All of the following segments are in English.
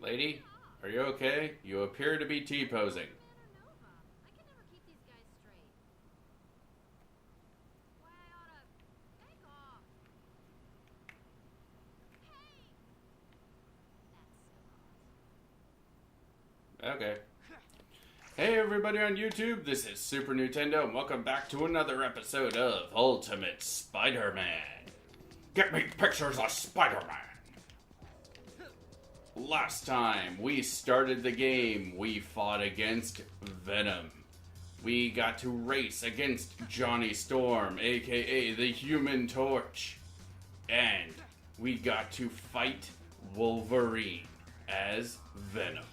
Lady, are you okay? You appear to be T-posing. Okay. Hey everybody on YouTube, this is Super Nintendo, and welcome back to another episode of Ultimate Spider-Man. Get me pictures of Spider-Man! Last time we started the game, we fought against Venom. We got to race against Johnny Storm, aka the Human Torch. And we got to fight Wolverine as Venom.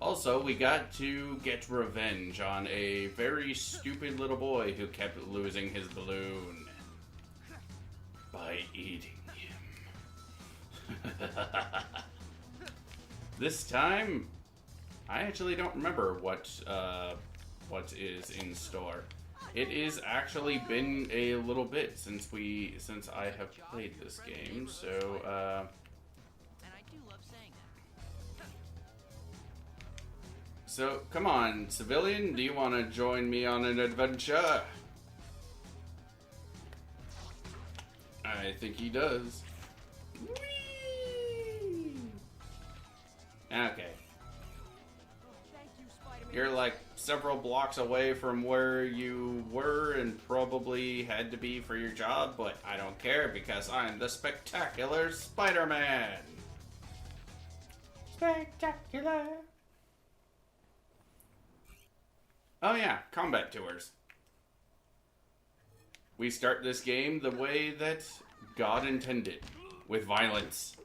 Also, we got to get revenge on a very stupid little boy who kept losing his balloon by eating him. This time, I actually don't remember what is in store. It is actually been a little bit since I have played this game, so So, come on, civilian, do you want to join me on an adventure? I think he does. Whee! Okay. You're like several blocks away from where you were and probably had to be for your job, but I don't care because I'm the spectacular Spider-Man. Spectacular. Oh yeah, combat tours. We start this game the way that God intended, with violence.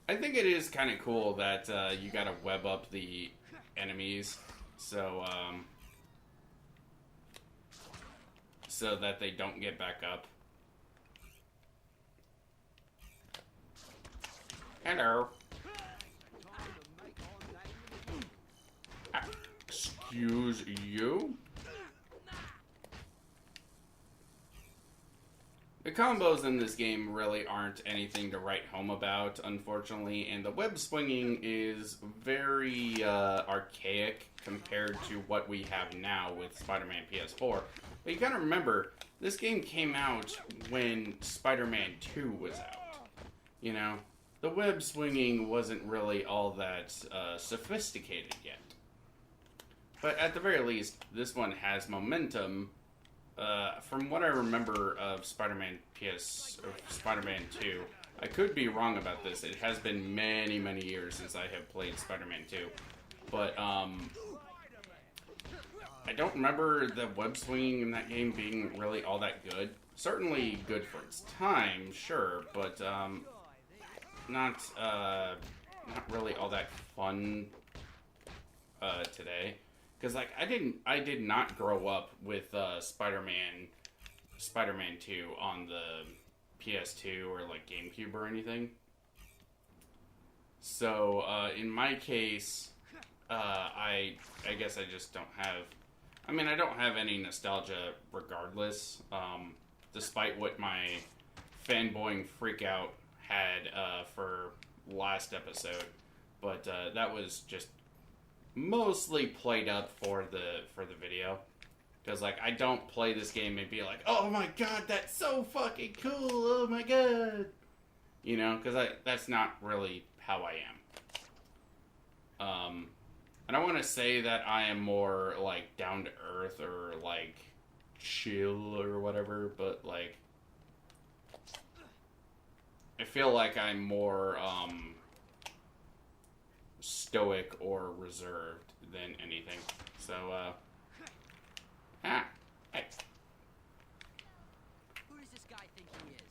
I think it is kind of cool that you gotta web up the enemies, so that they don't get back up. Hello. Excuse you? The combos in this game really aren't anything to write home about, unfortunately, and the web swinging is very archaic compared to what we have now with Spider-Man PS4. But you gotta remember, this game came out when Spider-Man 2 was out, you know? The web swinging wasn't really all that sophisticated yet. But at the very least, this one has momentum. From what I remember of Spider-Man 2, I could be wrong about this. It has been many, many years since I have played Spider-Man 2. But, I don't remember the web swinging in that game being really all that good. Certainly good for its time, sure, but, not really all that fun today, because like I did not grow up with Spider-Man 2 on the PS2 or like GameCube or anything. So in my case, I guess I just don't have. I mean, I don't have any nostalgia regardless, despite what my fanboying freakout had for last episode, but that was just mostly played up for the video, because like I don't play this game and be like, oh my god, that's so fucking cool, oh my god, you know, because that's not really how I am. And I want to say that I am more like down to earth or like chill or whatever, but like I feel like I'm more stoic or reserved than anything. So, hey. Who does this guy think he is?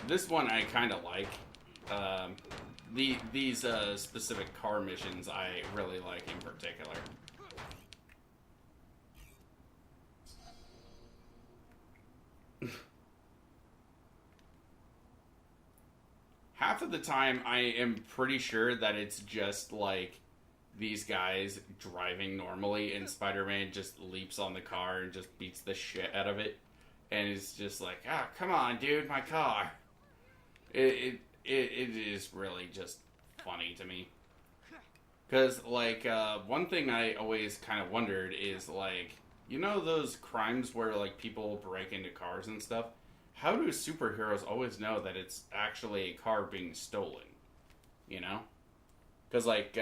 This one I kind of like. These specific car missions I really like in particular. Half of the time I am pretty sure that it's just like these guys driving normally, and Spider-Man just leaps on the car and just beats the shit out of it, and is just like, ah, come on, dude, my car. It is really just funny to me. Because, like, one thing I always kind of wondered is, like, you know those crimes where, like, people break into cars and stuff? How do superheroes always know that it's actually a car being stolen? You know? Because, like,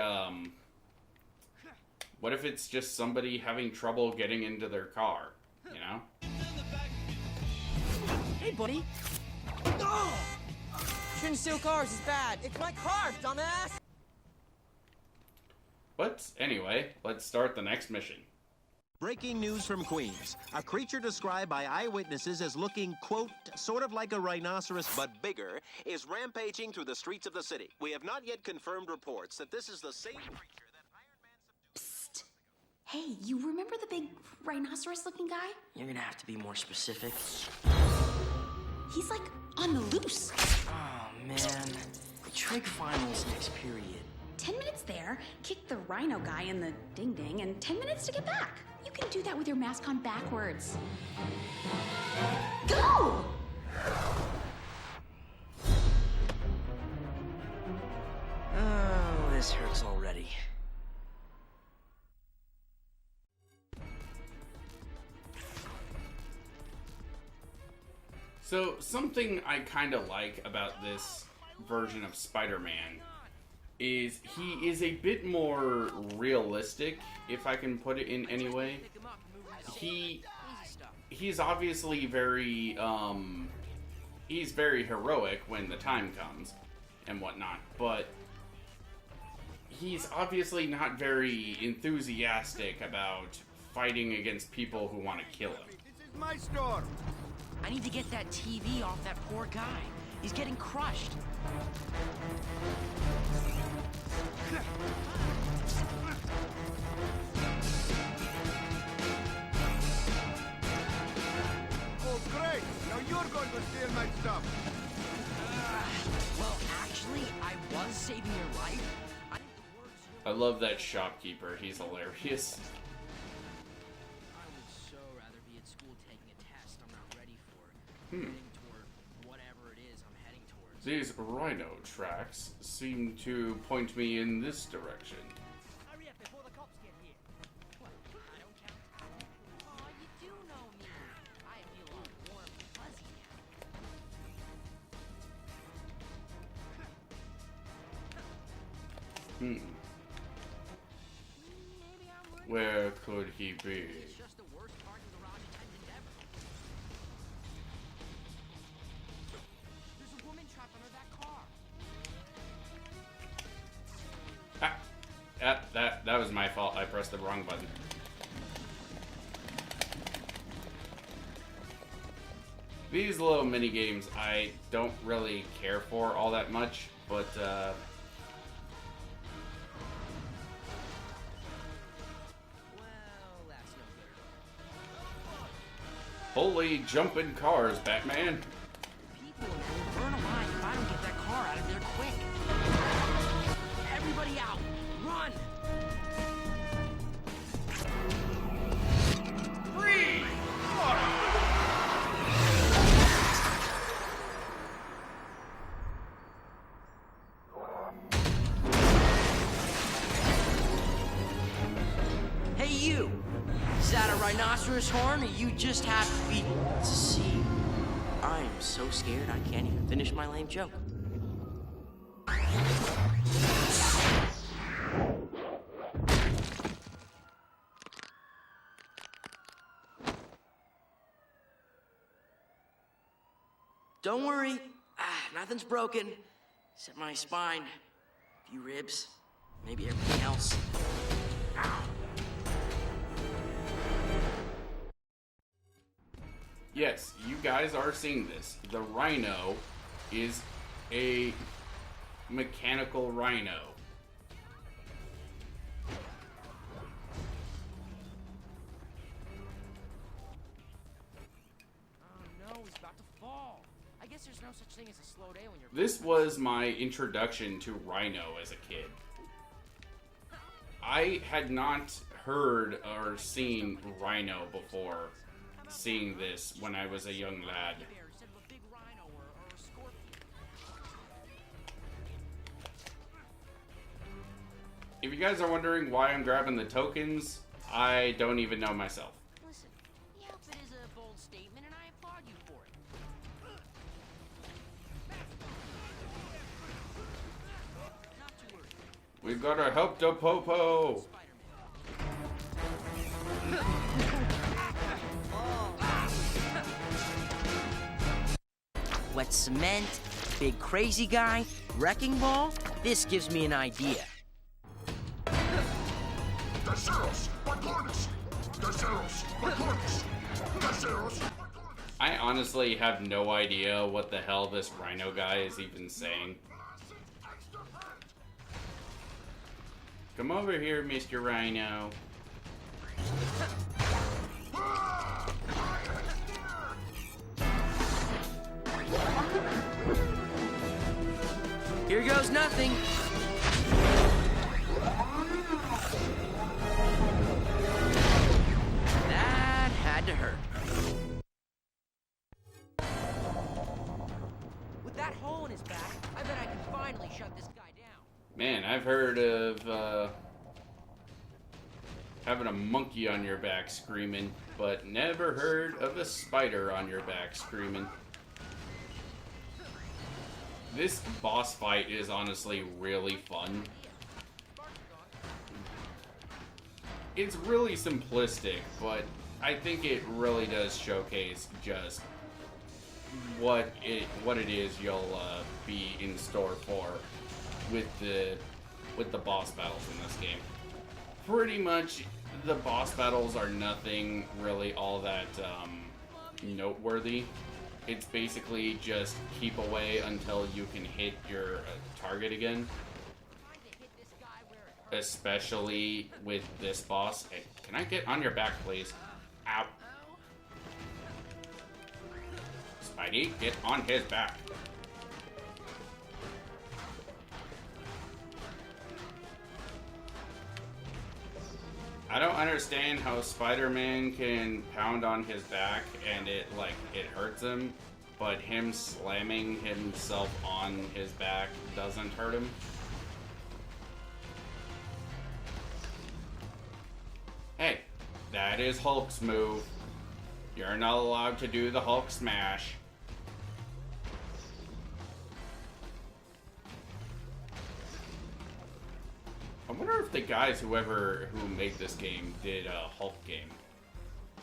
what if it's just somebody having trouble getting into their car? You know? Hey, buddy. Oh! Shouldn't steal cars. It's bad. It's my car, dumbass. But anyway, let's start the next mission. Breaking news from Queens. A creature described by eyewitnesses as looking, quote, sort of like a rhinoceros but bigger, is rampaging through the streets of the city. We have not yet confirmed reports that this is the same creature that Iron Man subdued. Psst. Hey, you remember the big rhinoceros-looking guy? You're gonna have to be more specific. He's like on the loose. Oh man, trig finals next period. 10 minutes there, kick the rhino guy in the ding-ding, and 10 minutes to get back. You can do that with your mask on backwards. Go! Oh, this hurts already. So, something I kind of like about this version of Spider-Man is he is a bit more realistic, if I can put it in any way. He's obviously very, he's very heroic when the time comes and whatnot, but he's obviously not very enthusiastic about fighting against people who want to kill him. This is my store. I need to get that TV off that poor guy. He's getting crushed. Oh, great. Now you're going to steal my stuff. Well, actually, I was saving your life. I love that shopkeeper. He's hilarious. I would so rather be at school taking a test I'm not ready for. Heading toward whatever it is I'm heading towards. These Rhino tracks seem to point me in this direction. Hurry up before the cops get here. What? I don't count? Oh, you do know me. I feel all warm and fuzzy now. Maybe I'm right. Where could he be? It's just the worst parking garage attendant ever. There's a woman trapped under that car. That was my fault. I pressed the wrong button. These little mini games I don't really care for all that much, but Well, that's no good at all. holy jumping cars, Batman. People will burn alive if I don't get that car out of there quick. Everybody out! Run! Hey, you! Is that a rhinoceros horn, or you just have to be... See, I'm so scared I can't even finish my lame joke. Don't worry, nothing's broken, except my spine, a few ribs, maybe everything else. Ow. Yes, you guys are seeing this. The Rhino is a mechanical rhino. Oh no, he's about to fall. I guess there's no such thing as a slow day when you're... This was my introduction to Rhino as a kid. I had not heard or seen Rhino before seeing this when I was a young lad. If you guys are wondering why I'm grabbing the tokens, I don't even know myself. Listen, the outfit is a bold statement, and I applaud you for it. Not too worried. We've got to help the Popo. Wet cement, big crazy guy, wrecking ball. This gives me an idea. I honestly have no idea what the hell this Rhino guy is even saying. Come over here, Mr. Rhino. Here goes nothing. That had to hurt. With that hole in his back, I bet I can finally shut this guy down. Man, I've heard of having a monkey on your back screaming, but never heard of a spider on your back screaming. This boss fight is honestly really fun. It's really simplistic, but I think it really does showcase just what it is you'll be in store for with the boss battles in this game. Pretty much, the boss battles are nothing really all that noteworthy. It's basically just keep away until you can hit your target again. Especially with this boss. Hey, can I get on your back, please? Ow. Spidey, get on his back. I don't understand how Spider-Man can pound on his back and it hurts him, but him slamming himself on his back doesn't hurt him. Hey, that is Hulk's move. You're not allowed to do the Hulk smash. I wonder if the guys who made this game did a Hulk game,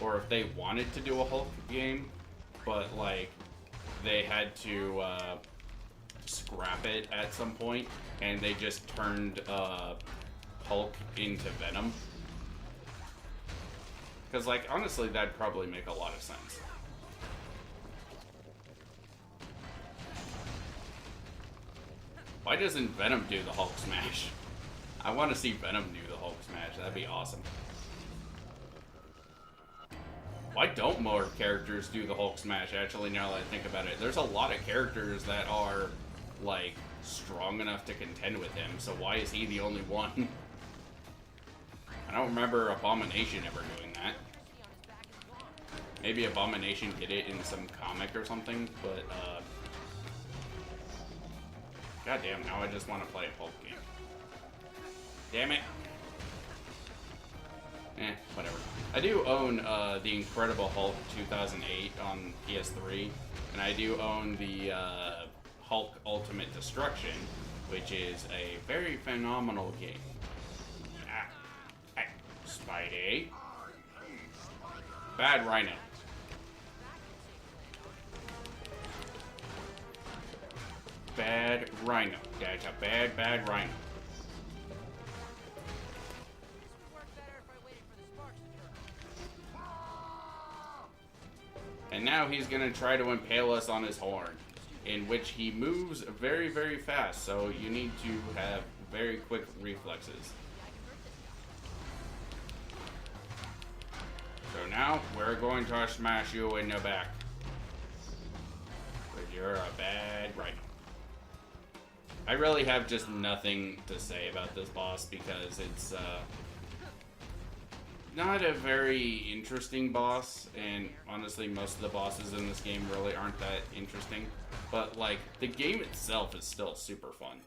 or if they wanted to do a Hulk game, but like they had to scrap it at some point, and they just turned Hulk into Venom. Because like honestly, that'd probably make a lot of sense. Why doesn't Venom do the Hulk smash? I want to see Venom do the Hulk smash. That'd be awesome. Why don't more characters do the Hulk smash? Actually, now that I think about it, there's a lot of characters that are like strong enough to contend with him. So why is he the only one? I don't remember Abomination ever doing that. Maybe Abomination did it in some comic or something, but goddamn, now I just want to play a Hulk game. Damn it. Whatever. I do own the Incredible Hulk 2008 on PS3, and I do own the Hulk Ultimate Destruction, which is a very phenomenal game. Spidey. Bad Rhino. Bad Rhino. That's a bad Rhino. And now he's gonna try to impale us on his horn, in which he moves very, very fast, so you need to have very quick reflexes. So now, we're going to smash you in the back. Because you're a bad Rhino. I really have just nothing to say about this boss because it's not a very interesting boss, and honestly most of the bosses in this game really aren't that interesting, but like the game itself is still super fun.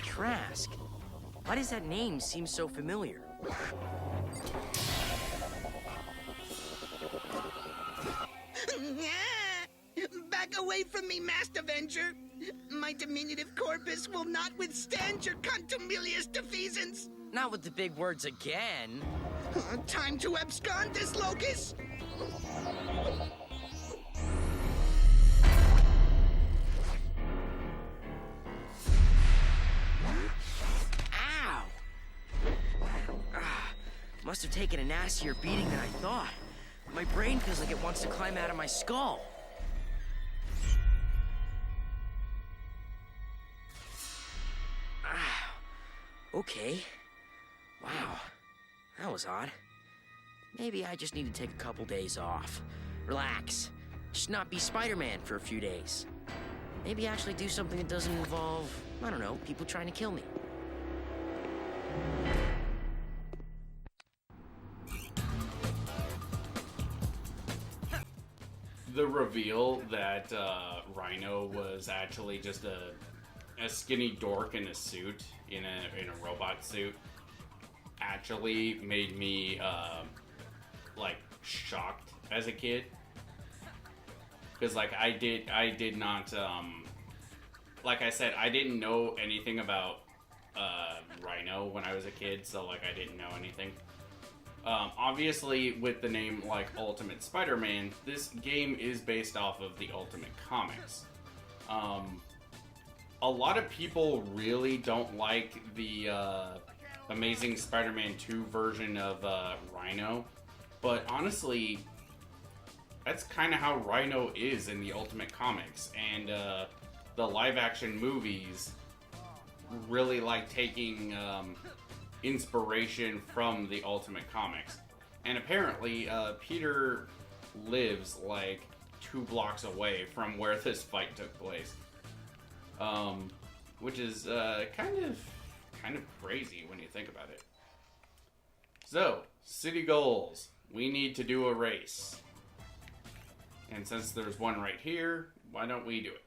Trask. Why does that name seem so familiar? Back away from me, Master Avenger! My diminutive corpus will not withstand your contumelious defeasance! Not with the big words again. Time to abscond this locust! Ow! Must have taken a nastier beating than I thought. My brain feels like it wants to climb out of my skull. Okay. Wow. That was odd. Maybe I just need to take a couple days off. Relax. Just not be Spider-Man for a few days. Maybe actually do something that doesn't involve, I don't know, people trying to kill me. The reveal that Rhino was actually just a skinny dork in a suit, in a robot suit, actually made me like shocked as a kid, because like I did not like I said, I didn't know anything about Rhino when I was a kid, so like I didn't know anything. Obviously, with the name like Ultimate Spider-Man, this game is based off of the Ultimate Comics. A lot of people really don't like the Amazing Spider-Man 2 version of Rhino, but honestly, that's kind of how Rhino is in the Ultimate Comics, and the live-action movies really like taking inspiration from the Ultimate Comics. And apparently, Peter lives like 2 blocks away from where this fight took place. Which is kind of crazy when you think about it. So, city goals. We need to do a race. And since there's one right here, why don't we do it?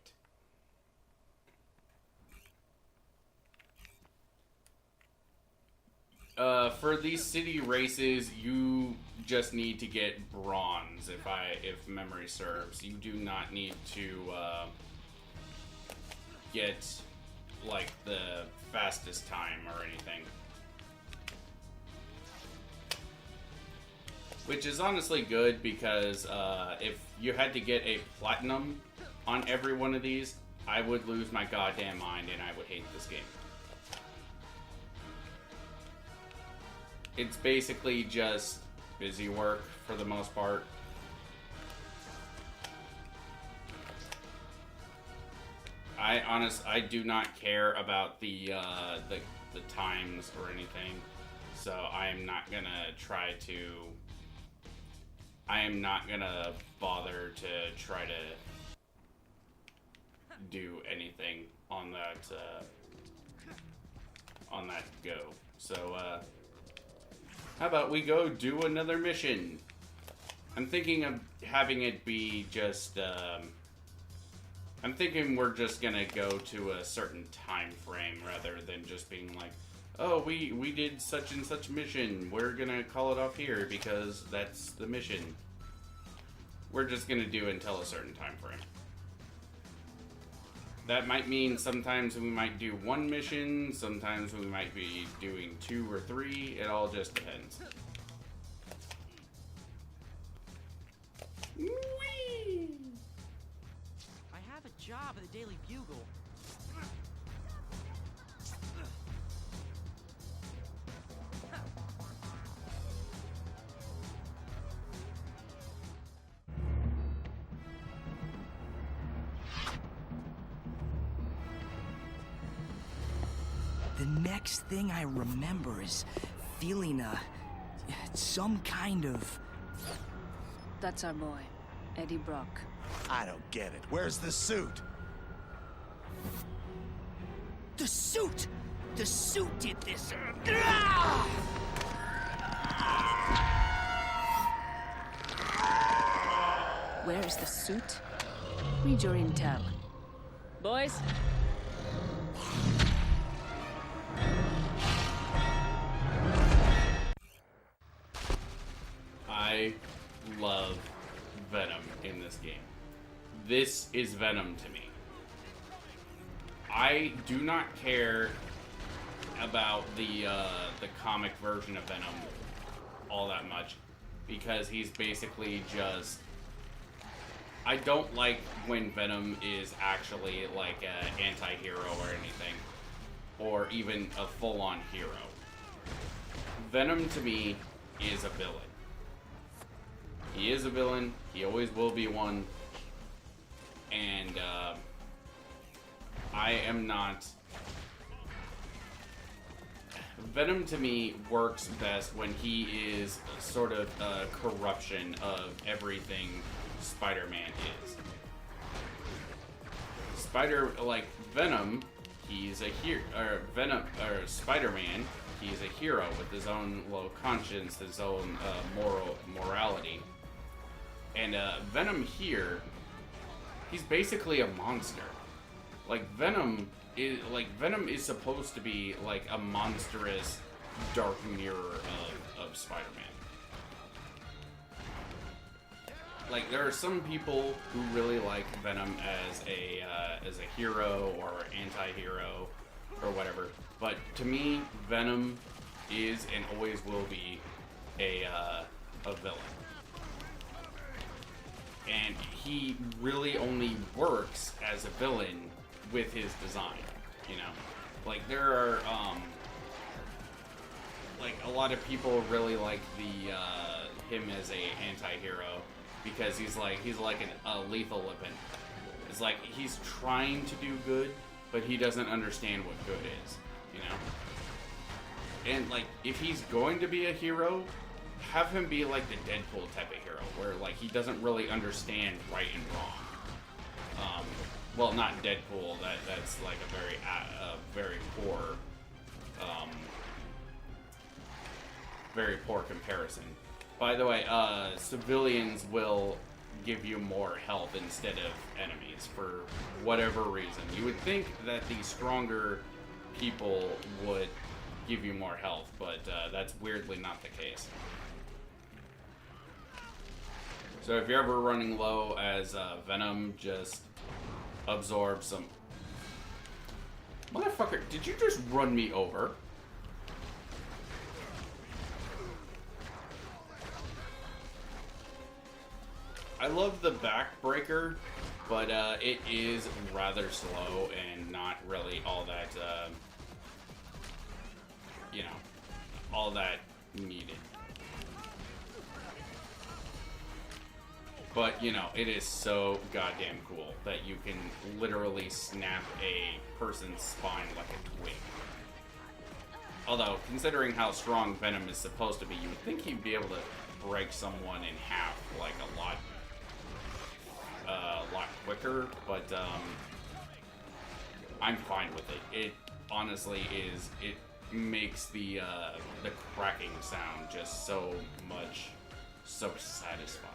For these city races, you just need to get bronze, if memory serves. You do not need to get like the fastest time or anything. Which is honestly good, because if you had to get a platinum on every one of these, I would lose my goddamn mind and I would hate this game. It's basically just busy work for the most part. I do not care about the times or anything, so I am not gonna try to. I am not gonna bother to try to do anything on that go. So how about we go do another mission? I'm thinking of having it be just I'm thinking we're just gonna go to a certain time frame rather than just being like, oh, we did such and such mission, we're gonna call it off here because that's the mission. We're just gonna do until a certain time frame. That might mean sometimes we might do 1 mission, sometimes we might be doing 2 or 3, it all just depends. Whee! I have a job at the Daily Bugle. The next thing I remember is feeling some kind of... That's our boy, Eddie Brock. I don't get it. Where's the suit? The suit! The suit did this! Where is the suit? Read your intel. Boys? I love Venom in this game. This is Venom to me. I do not care about the comic version of Venom all that much, because he's basically just... I don't like when Venom is actually like an anti-hero or anything, or even a full-on hero. Venom to me is a villain. He is a villain, he always will be one, and I am not... Venom to me works best when he is sort of a corruption of everything Spider-Man is. Venom, he's a hero, Spider-Man, he's a hero with his own low conscience, his own morality. And Venom here, he's basically a monster. Venom is supposed to be like a monstrous dark mirror of Spider-Man. There are some people who really like Venom as a hero or anti-hero or whatever, but to me, Venom is and always will be a villain. And he really only works as a villain with his design, you know? There are, a lot of people really like him as a anti-hero because he's like a lethal weapon. It's like he's trying to do good, but he doesn't understand what good is, you know? And, if he's going to be a hero, have him be like the Deadpool type of hero, where he doesn't really understand right and wrong. Well, not Deadpool. That's a very poor comparison. By the way, civilians will give you more health instead of enemies for whatever reason. You would think that the stronger people would give you more health, but that's weirdly not the case. So if you're ever running low as Venom, just absorb some... Motherfucker, did you just run me over? I love the backbreaker, but it is rather slow and not really all that, all that needed. But, it is so goddamn cool that you can literally snap a person's spine like a twig. Although, considering how strong Venom is supposed to be, you would think he'd be able to break someone in half, a lot quicker, but, I'm fine with it. It honestly is, it makes the cracking sound just so satisfying.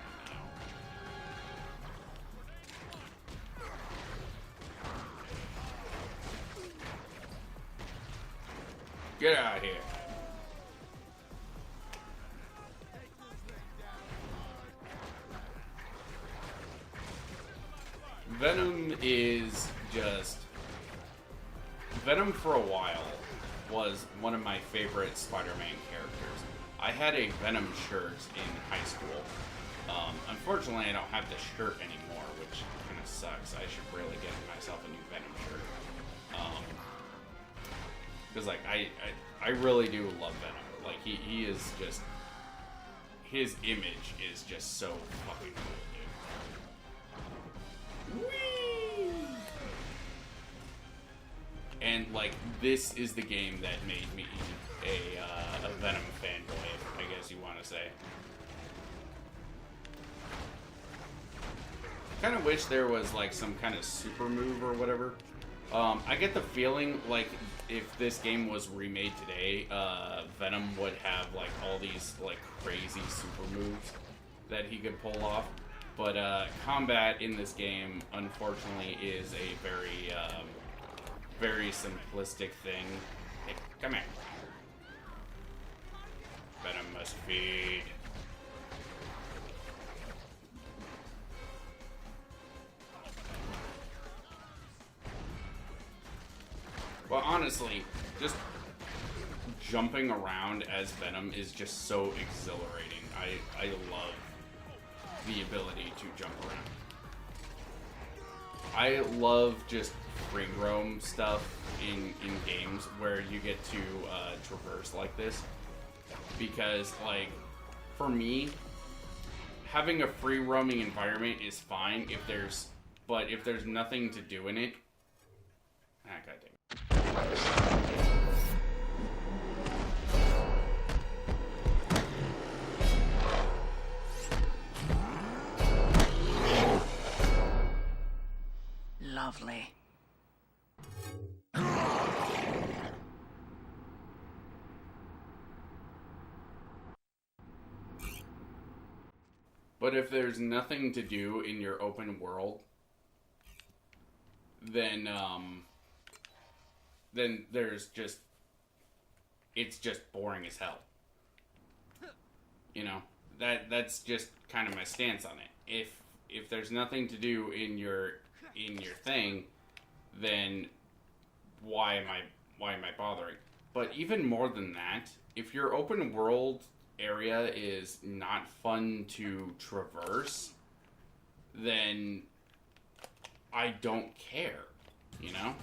Get out of here. Venom is just... Venom for a while was one of my favorite Spider-Man characters. I had a Venom shirt in high school. Unfortunately, I don't have the shirt anymore, which kind of sucks. I should really get myself a new Venom shirt. Because, I really do love Venom. He is just... His image is just so fucking cool, dude. Whee! And, like, this is the game that made me a Venom fanboy, I guess you want to say. Kind of wish there was, like, some kind of super move or whatever. I get the feeling, like, if this game was remade today, Venom would have, like, all these, like, crazy super moves that he could pull off. But, combat in this game, unfortunately, is a very, very simplistic thing. Hey, come here. Venom must feed. Well, honestly, just jumping around as Venom is just so exhilarating. I love the ability to jump around. I love just free roam stuff in games where you get to traverse like this. Because, like, for me, having a free roaming environment is fine but if there's nothing to do in it, goddamn. Lovely. But if there's nothing to do in your open world, then there's just, it's just boring as hell. You know, that's just kind of my stance on it. If there's nothing to do in your thing, then why am I bothering? But even more than that, if your open world area is not fun to traverse, then I don't care, you know?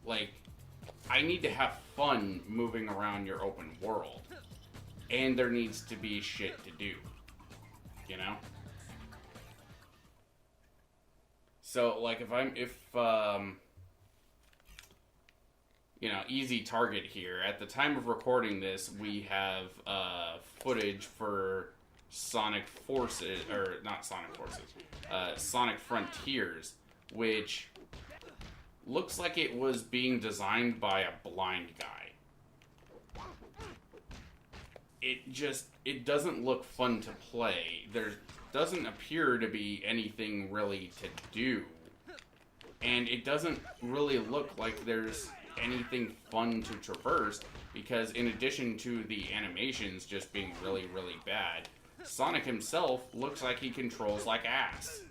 Like, I need to have fun moving around your open world, and there needs to be shit to do, you know? So, like, if you know, easy target here. At the time of recording this, we have footage for Sonic Forces, or not Sonic Forces, Sonic Frontiers, which looks like it was being designed by a blind guy. It doesn't look fun to play. There doesn't appear to be anything really to do. And it doesn't really look like there's anything fun to traverse, because in addition to the animations just being really, really bad, Sonic himself looks like he controls like ass.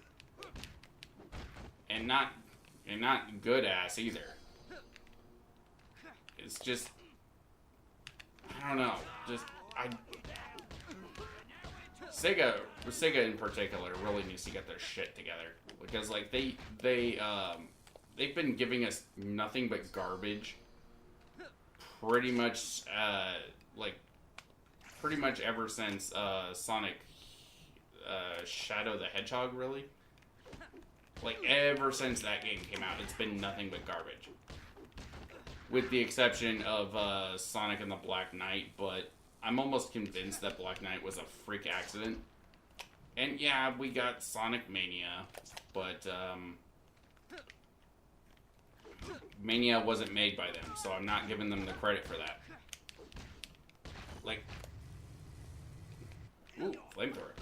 And not good ass either. It's just, I don't know, Sega in particular really needs to get their shit together, because like they've been giving us nothing but garbage pretty much ever since Sonic Shadow the Hedgehog, really. Like, ever since that game came out, it's been nothing but garbage. With the exception of Sonic and the Black Knight, but I'm almost convinced that Black Knight was a freak accident. And yeah, we got Sonic Mania, but Mania wasn't made by them, so I'm not giving them the credit for that. Like, ooh, flamethrower.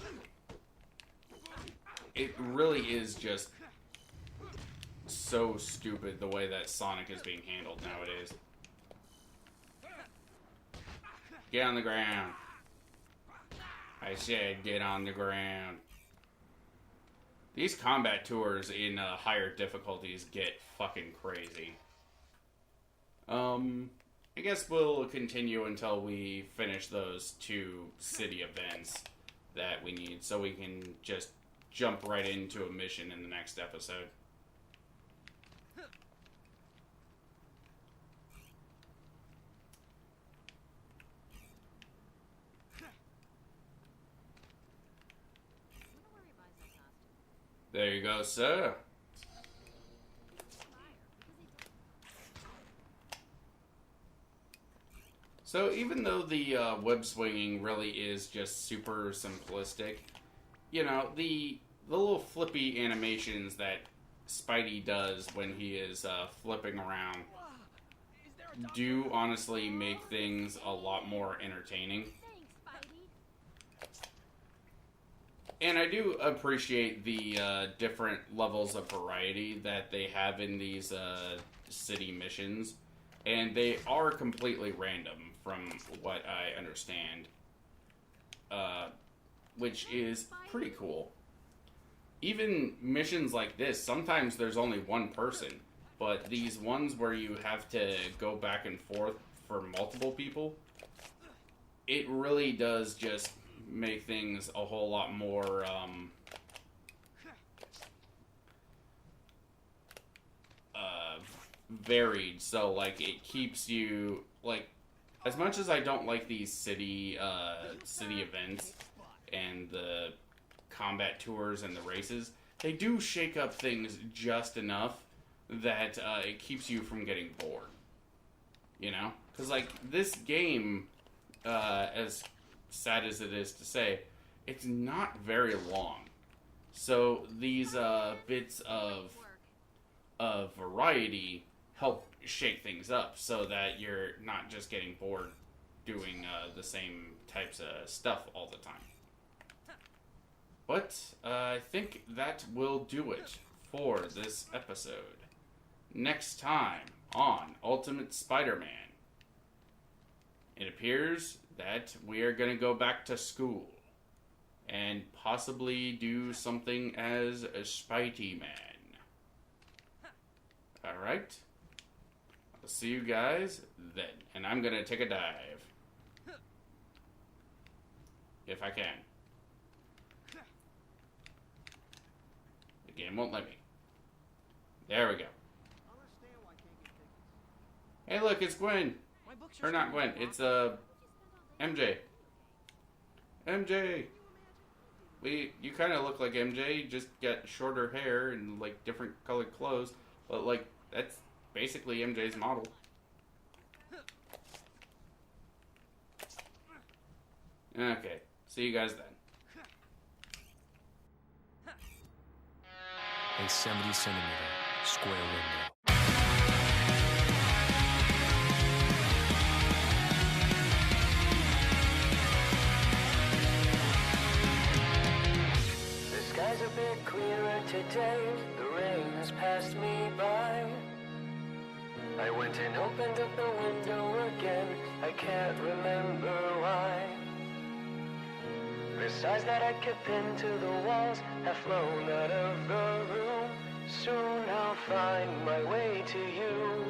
It really is just so stupid the way that Sonic is being handled nowadays. Get on the ground. I said get on the ground. These combat tours in higher difficulties get fucking crazy. I guess we'll continue until we finish those 2 city events that we need, so we can just jump right into a mission in the next episode. There you go, sir. So even though the web swinging really is just super simplistic, you know, the little flippy animations that Spidey does when he is flipping around do honestly make things a lot more entertaining. And I do appreciate the different levels of variety that they have in these city missions. And they are completely random, from what I understand. Which is pretty cool. Even missions like this, sometimes there's only one person. But these ones where you have to go back and forth for multiple people, it really does just make things a whole lot more varied. So like it keeps you, like, as much as I don't like these city events and the combat tours and the races, they do shake up things just enough that it keeps you from getting bored. You know? Because like this game, as sad as it is to say, it's not very long. So these bits of variety help shake things up so that you're not just getting bored doing the same types of stuff all the time. But I think that will do it for this episode. Next time on Ultimate Spider-Man, it appears that we are going to go back to school and possibly do something as a Spidey-Man. Alright? I'll see you guys then. And I'm going to take a dive. If I can. The game won't let me. There we go. Hey look, it's Gwen. Or not Gwen, it's MJ. MJ! You kind of look like MJ, just got shorter hair and like different colored clothes. But like, that's basically MJ's model. Okay, see you guys then. A 70-centimeter square window. The skies a bit clearer today. The rain has passed me by. I went and opened up the window again. I can't remember why. The signs that I kept pinned to the walls have flown out of the room. Soon I'll find my way to you.